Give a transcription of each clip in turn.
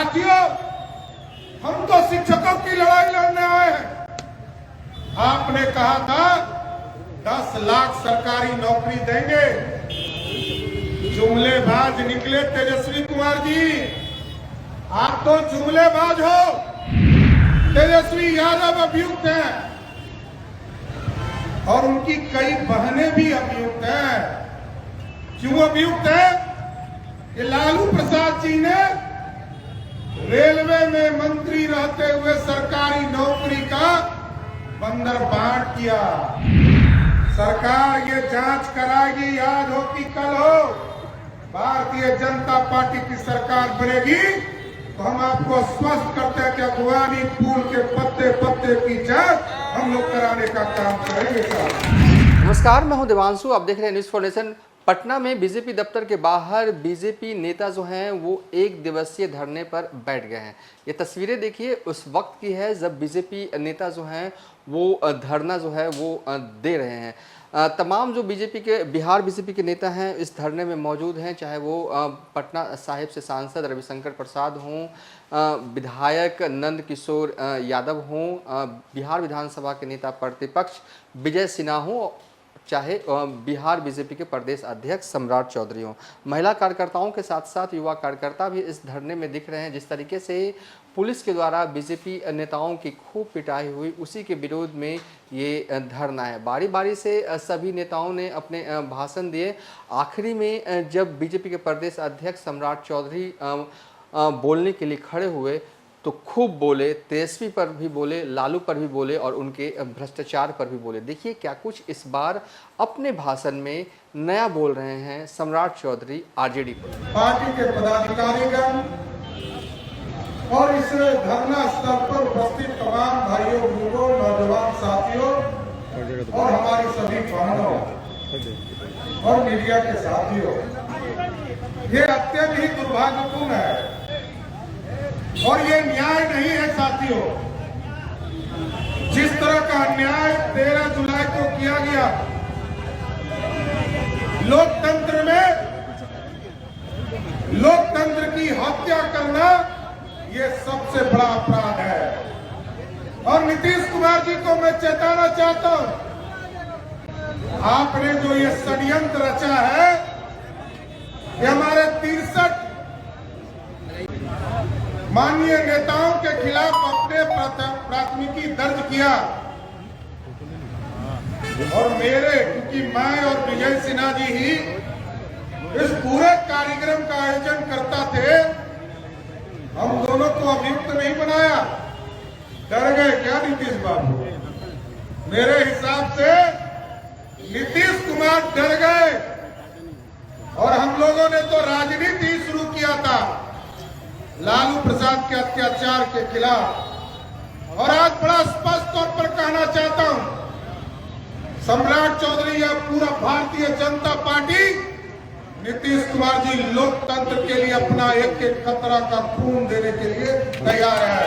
साथियों, हम तो शिक्षकों की लड़ाई लड़ने आए हैं। आपने कहा था 10 लाख सरकारी नौकरी देंगे। जुमलेबाज निकले तेजस्वी कुमार जी, आप तो जुमलेबाज हो। तेजस्वी यादव अभियुक्त हैं और उनकी कई बहनें भी अभियुक्त हैं। क्यों अभियुक्त हैं? कि लालू प्रसाद जी ने रेलवे में मंत्री रहते हुए सरकारी नौकरी का बंदर बांट किया। सरकार ये जांच कराएगी, याद हो कि कल हो भारतीय जनता पार्टी की सरकार बनेगी तो हम आपको स्पष्ट करते हैं कि अफगानी फूल के पत्ते पत्ते की जांच हम लोग कराने का काम करेंगे। नमस्कार, मैं हूं देवांशु, आप देख रहे हैं न्यूज़ फॉर नेशन। पटना में बीजेपी दफ्तर के बाहर बीजेपी नेता जो हैं वो 1 दिवसीय धरने पर बैठ गए हैं। ये तस्वीरें देखिए उस वक्त की है जब बीजेपी नेता जो हैं वो धरना जो है वो दे रहे हैं। तमाम जो बिहार बीजेपी के नेता हैं इस धरने में मौजूद हैं, चाहे वो पटना साहिब से सांसद रविशंकर प्रसाद हों, विधायक नंद किशोर यादव हों, बिहार विधानसभा के नेता प्रतिपक्ष विजय सिन्हा हों, चाहे बिहार बीजेपी के प्रदेश अध्यक्ष सम्राट चौधरी हों। महिला कार्यकर्ताओं के साथ साथ युवा कार्यकर्ता भी इस धरने में दिख रहे हैं। जिस तरीके से पुलिस के द्वारा बीजेपी नेताओं की खूब पिटाई हुई, उसी के विरोध में ये धरना है। बारी बारी से सभी नेताओं ने अपने भाषण दिए। आखिरी में जब बीजेपी के प्रदेश अध्यक्ष सम्राट चौधरी बोलने के लिए खड़े हुए तो खूब बोले, तेजस्वी पर भी बोले, लालू पर भी बोले और उनके भ्रष्टाचार पर भी बोले। देखिए क्या कुछ इस बार अपने भाषण में नया बोल रहे हैं सम्राट चौधरी आरजेडी पर। पार्टी के पदाधिकारीगण और इस धरना स्थल पर उपस्थित तमाम भाइयों बहनों, नौजवान साथियों और हमारी सभी बहनों और मीडिया के साथियों, ये अत्यंत ही दुर्भाग्यपूर्ण है और ये न्याय नहीं है साथियों। जिस तरह का अन्याय 13 जुलाई को किया गया, लोकतंत्र में लोकतंत्र की हत्या करना ये सबसे बड़ा अपराध है। और नीतीश कुमार जी को मैं चेताना चाहता हूं, आपने जो ये षड्यंत्र रचा है, ये हमारे 63 माननीय नेताओं के खिलाफ अपने प्राथमिकी दर्ज किया और मेरे, क्योंकि मैं और विजय सिन्हा जी ही इस पूरे कार्यक्रम का आयोजन करता थे, हम दोनों को अभियुक्त नहीं बनाया। डर गए क्या नीतीश बाबू? मेरे हिसाब से नीतीश कुमार डर गए और हम लोगों ने तो राजनीति शुरू किया था लालू प्रसाद के अत्याचार के खिलाफ। और आज बड़ा स्पष्ट तौर पर कहना चाहता हूं, सम्राट चौधरी या पूरा भारतीय जनता पार्टी नीतीश कुमार जी लोकतंत्र के लिए अपना एक एक खतरा का खून देने के लिए तैयार है।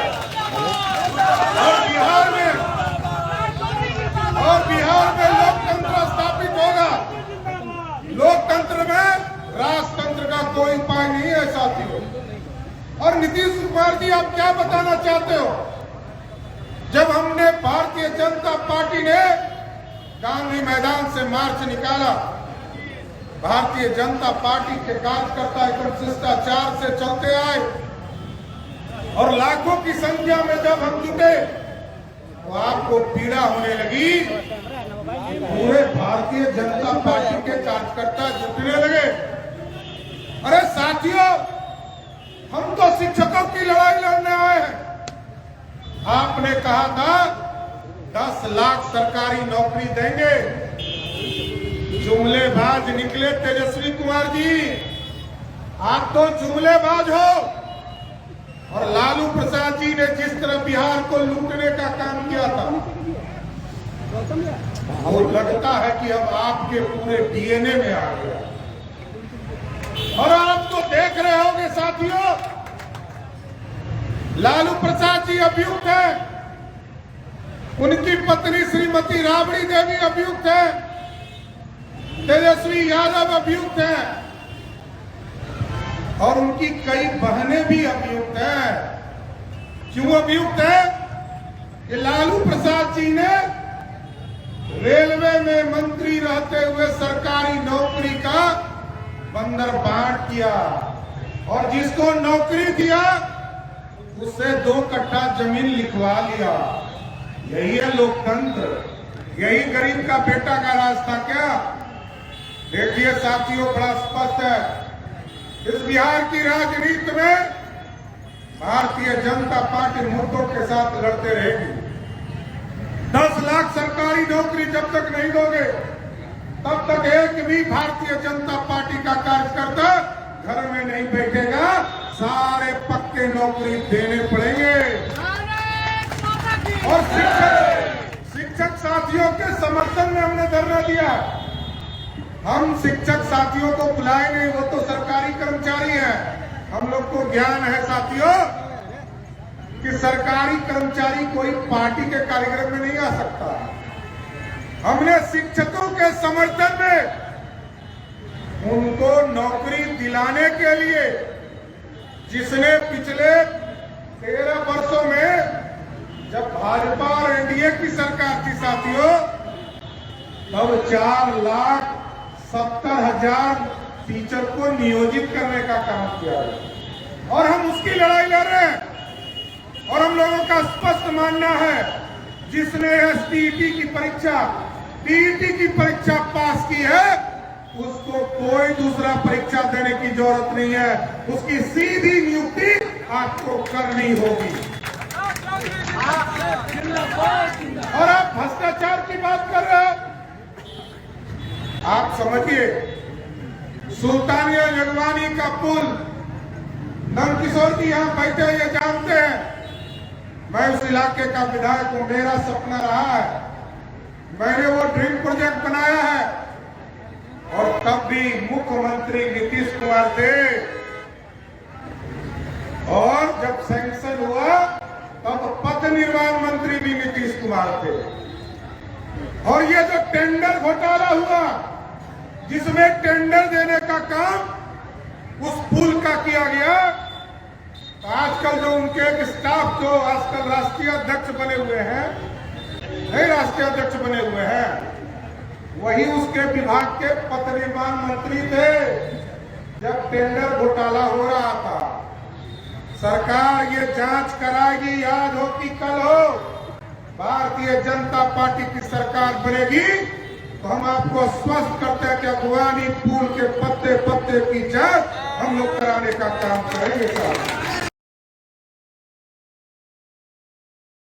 और बिहार में लोकतंत्र स्थापित होगा। लोकतंत्र में राजतंत्र का कोई उपाय नहीं है साथियों। और नीतीश कुमार जी आप क्या बताना चाहते हो? जब हमने भारतीय जनता पार्टी ने गांधी मैदान से मार्च निकाला, भारतीय जनता पार्टी के कार्यकर्ता एकदम शिष्टाचार से चलते आए और लाखों की संख्या में जब हम जुटे तो आपको पीड़ा होने लगी। पूरे भारतीय जनता पार्टी के कार्यकर्ता जुटने लगे। अरे साथियों, हम तो शिक्षकों की लड़ाई लड़ने आए हैं। आपने कहा था 10 लाख सरकारी नौकरी देंगे। जुमलेबाज निकले तेजस्वी कुमार जी, आप तो जुमलेबाज हो। और लालू प्रसाद जी ने जिस तरह बिहार को लूटने का काम किया था, वो लगता है कि अब आपके पूरे डीएनए में आ गया। और आप तो देख रहे होंगे साथियों, लालू प्रसाद जी अभियुक्त हैं, उनकी पत्नी श्रीमती राबड़ी देवी अभियुक्त है, तेजस्वी यादव अभियुक्त हैं और उनकी कई बहनें भी अभियुक्त हैं। क्यों अभियुक्त है कि लालू प्रसाद जी ने रेलवे में मंत्री रहते हुए सरकारी नौकरी का बंदर बांट किया और जिसको नौकरी दिया उससे 2 कट्ठा जमीन लिखवा लिया। यही है लोकतंत्र, यही गरीब का बेटा का राज था क्या? देखिए साथियों, बड़ा स्पष्ट है, इस बिहार की राजनीति में भारतीय जनता पार्टी मुद्दों के साथ लड़ते रहेगी। 10 लाख सरकारी नौकरी जब तक नहीं दोगे तब तक एक भी भारतीय जनता पार्टी का कार्यकर्ता घर में नहीं बैठेगा। सारे पक्के नौकरी देने पड़ेंगे। और शिक्षक साथियों के समर्थन में हमने धरना दिया। हम शिक्षक साथियों को बुलाए नहीं, वो तो सरकारी कर्मचारी हैं। हम लोग को ज्ञान है साथियों कि सरकारी कर्मचारी कोई पार्टी के कार्यक्रम में नहीं आ सकता। हमने शिक्षकों के समर्थन में उनको नौकरी दिलाने के लिए, जिसने पिछले 13 वर्षों में जब भाजपा और एनडीए की सरकार थी साथियों, तब 4,70,000 टीचर को नियोजित करने का काम किया और हम उसकी लड़ाई लड़ रहे हैं। और हम लोगों का स्पष्ट मानना है, जिसने एसटीईटी की परीक्षा, टीईटी की परीक्षा पास की है, उसको कोई दूसरा परीक्षा देने की जरूरत नहीं है। उसकी सीधी नियुक्ति आपको करनी होगी। और आप भ्रष्टाचार की बात कर रहे हैं। आप समझिए, सुल्तानिया यगवानी का पुल, नंदकिशोर जी यहाँ बैठे ये जानते हैं, मैं उस इलाके का विधायक हूं, मेरा सपना रहा है। मैंने वो ड्रीम प्रोजेक्ट बनाया है और तब भी मुख्यमंत्री नीतीश कुमार थे और जब सैंक्शन हुआ तब पथ निर्माण मंत्री भी नीतीश कुमार थे। और ये जो टेंडर घोटाला हुआ, जिसमें टेंडर देने का काम उस पुल का किया गया, तो आजकल जो उनके एक स्टाफ जो आजकल राष्ट्रीय अध्यक्ष बने हुए हैं, नहीं राष्ट्रीय अध्यक्ष बने हुए हैं, वही उसके विभाग के पथ निर्माण मंत्री थे जब टेंडर घोटाला हो रहा था। सरकार ये जांच कराएगी, याद हो कि कल हो भारतीय जनता पार्टी की सरकार बनेगी तो हम आपको स्पष्ट करते हैं कि अफगानी पुल के पत्ते पत्ते की जांच हम लोग कराने का काम करेंगे साहब।